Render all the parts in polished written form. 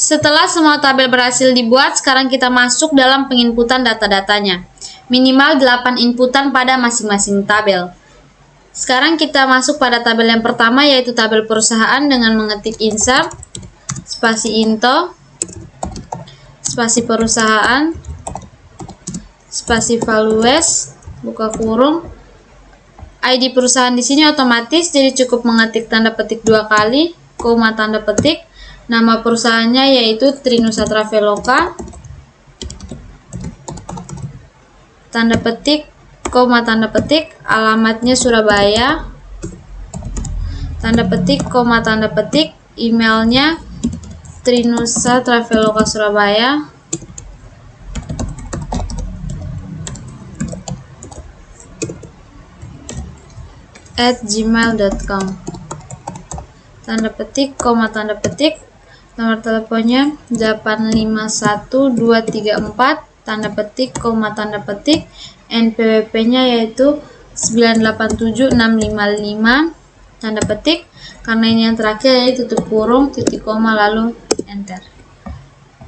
Setelah semua tabel berhasil dibuat, sekarang kita masuk dalam penginputan data-datanya. Minimal 8 inputan pada masing-masing tabel. Sekarang kita masuk pada tabel yang pertama, yaitu tabel perusahaan dengan mengetik insert, spasi into, spasi perusahaan, spasi values, buka kurung. ID perusahaan di sini otomatis, jadi cukup mengetik tanda petik 2 kali, koma tanda petik. Nama perusahaannya yaitu Trinusa Traveloka, tanda petik, koma tanda petik, alamatnya Surabaya, tanda petik, koma tanda petik, emailnya Trinusa Traveloka Surabaya, @gmail.com, tanda petik, koma tanda petik, nomor teleponnya 851234, tanda petik, koma tanda petik, NPWP-nya yaitu 987655, tanda petik, karena ini yang terakhir yaitu tutup kurung, titik koma, lalu enter.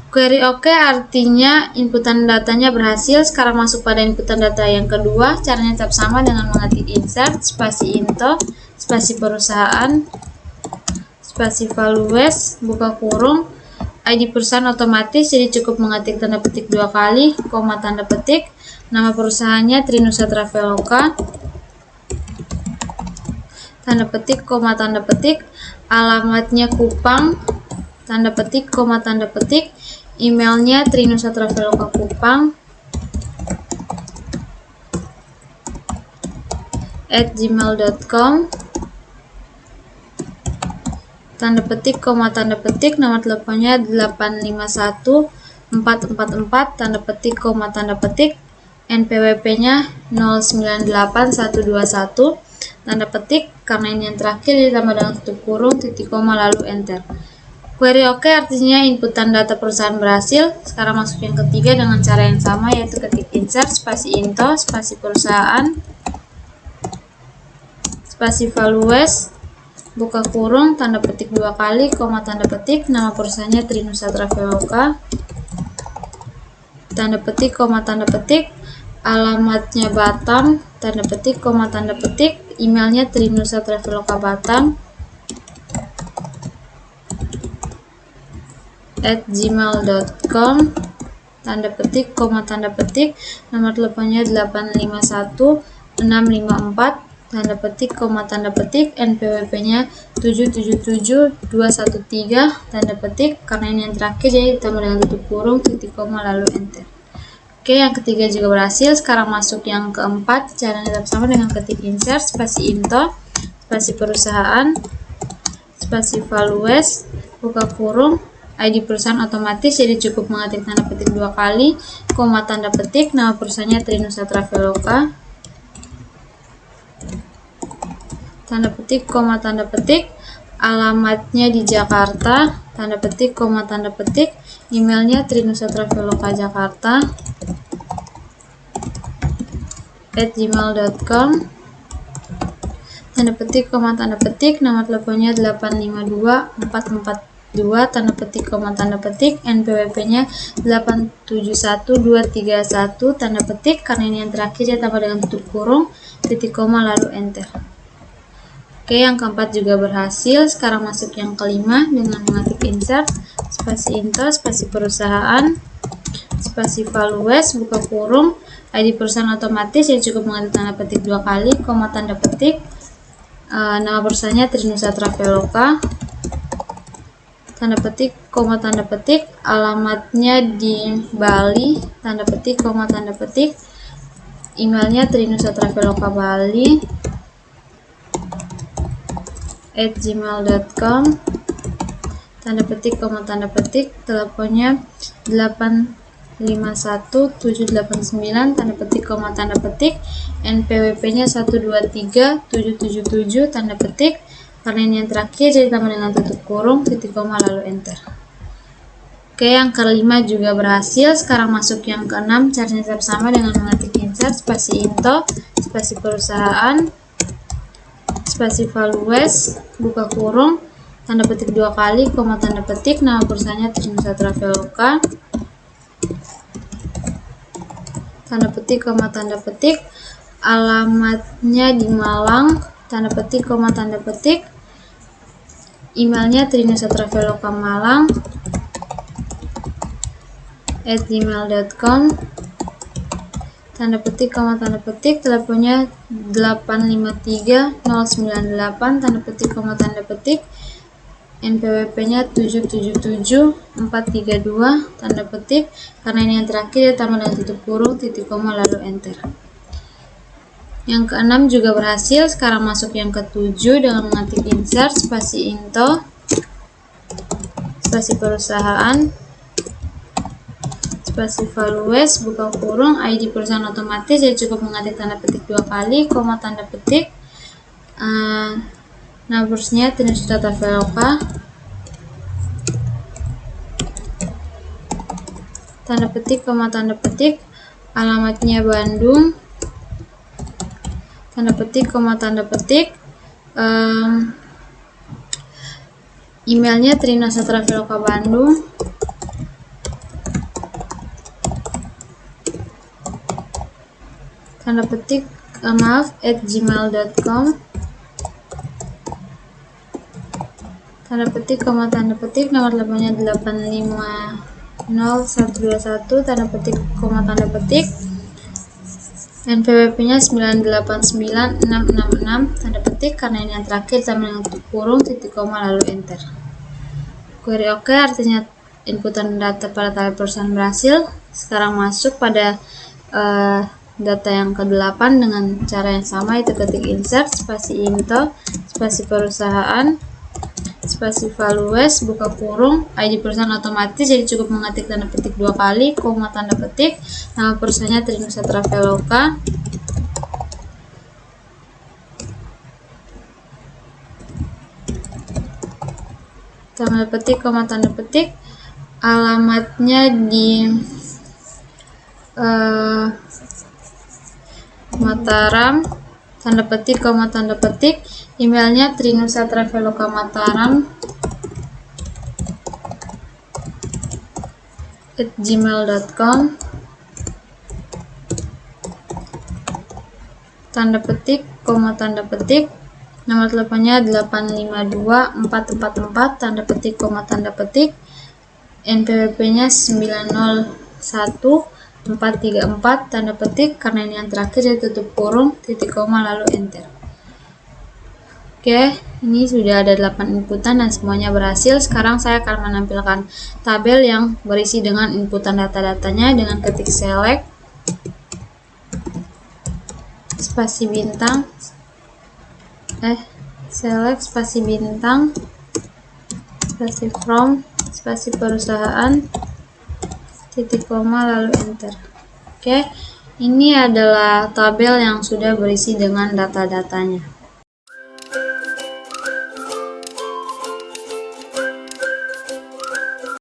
Query OK artinya inputan datanya berhasil. Sekarang masuk pada inputan data yang kedua. Caranya tetap sama dengan mengetik insert, spasi into, spasi perusahaan, spasi values, buka kurung. ID perusahaan otomatis, jadi cukup mengetik tanda petik 2 kali, koma tanda petik. Nama perusahaannya Trinusa Traveloka, tanda petik, koma tanda petik. Alamatnya Kupang, tanda petik, koma tanda petik. Emailnya Trinusa Traveloka Kupang @gmail.com, tanda petik, koma tanda petik. Nomor teleponnya 851444, tanda petik, koma tanda petik. NPWP-nya 098121, tanda petik, karena ini yang terakhir ditambah dengan tutup kurung, titik koma, lalu enter. Query OK artinya inputan data perusahaan berhasil. Sekarang masuk yang ketiga dengan cara yang sama, yaitu ketik insert, spasi into, spasi perusahaan, spasi values, buka kurung, tanda petik 2 kali, koma tanda petik. Nama perusahaannya Trinusa Traveloka, tanda petik, koma tanda petik. Alamatnya Batam, tanda petik, koma tanda petik. Emailnya Trinusa Traveloka Batam @gmail.com, tanda petik, koma tanda petik. Nomor teleponnya 851654, tanda petik, koma tanda petik. NPWP-nya 777213, tanda petik, karena ini yang terakhir jadi ditambah dengan tutup kurung, titik koma, lalu enter. Oke, yang ketiga juga berhasil. Sekarang masuk yang keempat. Caranya tetap sama dengan ketik insert, spasi into, spasi perusahaan, spasi values, buka kurung. ID perusahaan otomatis, jadi cukup mengetik tanda petik 2 kali, koma tanda petik. Nama perusahaannya Trinusa Traveloka, tanda petik, koma tanda petik. Alamatnya di Jakarta, tanda petik, koma tanda petik. Emailnya Trinusa Traveloka Jakarta @gmail.com, tanda petik, koma tanda petik. Nomor teleponnya 852442, tanda petik, koma tanda petik. NPWP-nya 871231, tanda petik, karena ini yang terakhir ya tambah dengan tutup kurung, titik koma, lalu enter. Oke, yang keempat juga berhasil. Sekarang masuk yang kelima dengan mengetik insert, spasi into, spasi perusahaan, spasi values, buka kurung. ID perusahaan otomatis, ya cukup mengetik tanda petik 2 kali, koma tanda petik. Nama perusahaannya Trinusa Traveloka, tanda petik, koma tanda petik. Alamatnya di Bali, tanda petik, koma tanda petik. Emailnya Trinusa Traveloka Bali @gmail.com, tanda petik, koma tanda petik. Teleponnya 851789, tanda petik, koma tanda petik. NPWP-nya 123777, tanda petik, karena ini yang terakhir jadi tambah dengan tutup kurung, titik koma, lalu enter. Oke, yang kelima juga berhasil. Sekarang masuk yang keenam. Caranya tetap sama dengan mengetik insert, spasi into, spasi perusahaan, spasi values, buka kurung. tanda petik 2 kali, koma tanda petik, nama perusahaannya Trinusa Traveloka, tanda petik, koma tanda petik, alamatnya di Malang, tanda petik, koma tanda petik, emailnya Trinusa Traveloka Malang @gmail.com, tanda petik, koma tanda petik, teleponnya 853-098, tanda petik, koma tanda petik, NPWP-nya 777432, tanda petik, karena ini yang terakhir ditambah dengan tutup kurung, titik koma, lalu enter. Yang keenam juga berhasil. Sekarang masuk yang ketujuh dengan mengetik insert, spasi into, spasi perusahaan, spasi values, buka kurung, ID perusahaan otomatis, jadi cukup mengetik tanda petik 2 kali, koma tanda petik, nama perusahaannya Trinusa Traveloka, tanda petik, koma tanda petik, alamatnya Bandung, tanda petik, koma tanda petik, emailnya Trinusa Traveloka Bandung, tanda petik, @gmail.com, tanda petik, koma tanda petik, nomor teleponnya 8500121, tanda petik, koma tanda petik, NPWP-nya 989666, tanda petik, karena ini yang terakhir sama dengan tutup kurung, titik koma, lalu enter. Query OK artinya inputan data pada tabel perusahaan berhasil. Sekarang masuk pada data yang ke-8 dengan cara yang sama, itu ketik insert, spasi into, spasi perusahaan, spasi values, buka kurung, ID perusahaan otomatis, jadi cukup mengetik tanda petik 2 kali, koma tanda petik, nama perusahaannya Trinusa Traveloka, tanda petik, koma tanda petik, alamatnya di Mataram, tanda petik, koma tanda petik, emailnya Trinusa Traveloka Mataram @gmail.com, tanda petik, koma tanda petik, nomor teleponnya 852-444, tanda petik, koma tanda petik, NPWP-nya 901434, tanda petik, karena ini yang terakhir, jadi tutup kurung, titik koma, lalu enter. Oke, ini sudah ada 8 inputan dan semuanya berhasil. Sekarang saya akan menampilkan tabel yang berisi dengan inputan data-datanya dengan ketik select, spasi bintang, select, spasi bintang, spasi from, spasi perusahaan, titik koma, lalu enter. Oke, ini adalah tabel yang sudah berisi dengan data-datanya.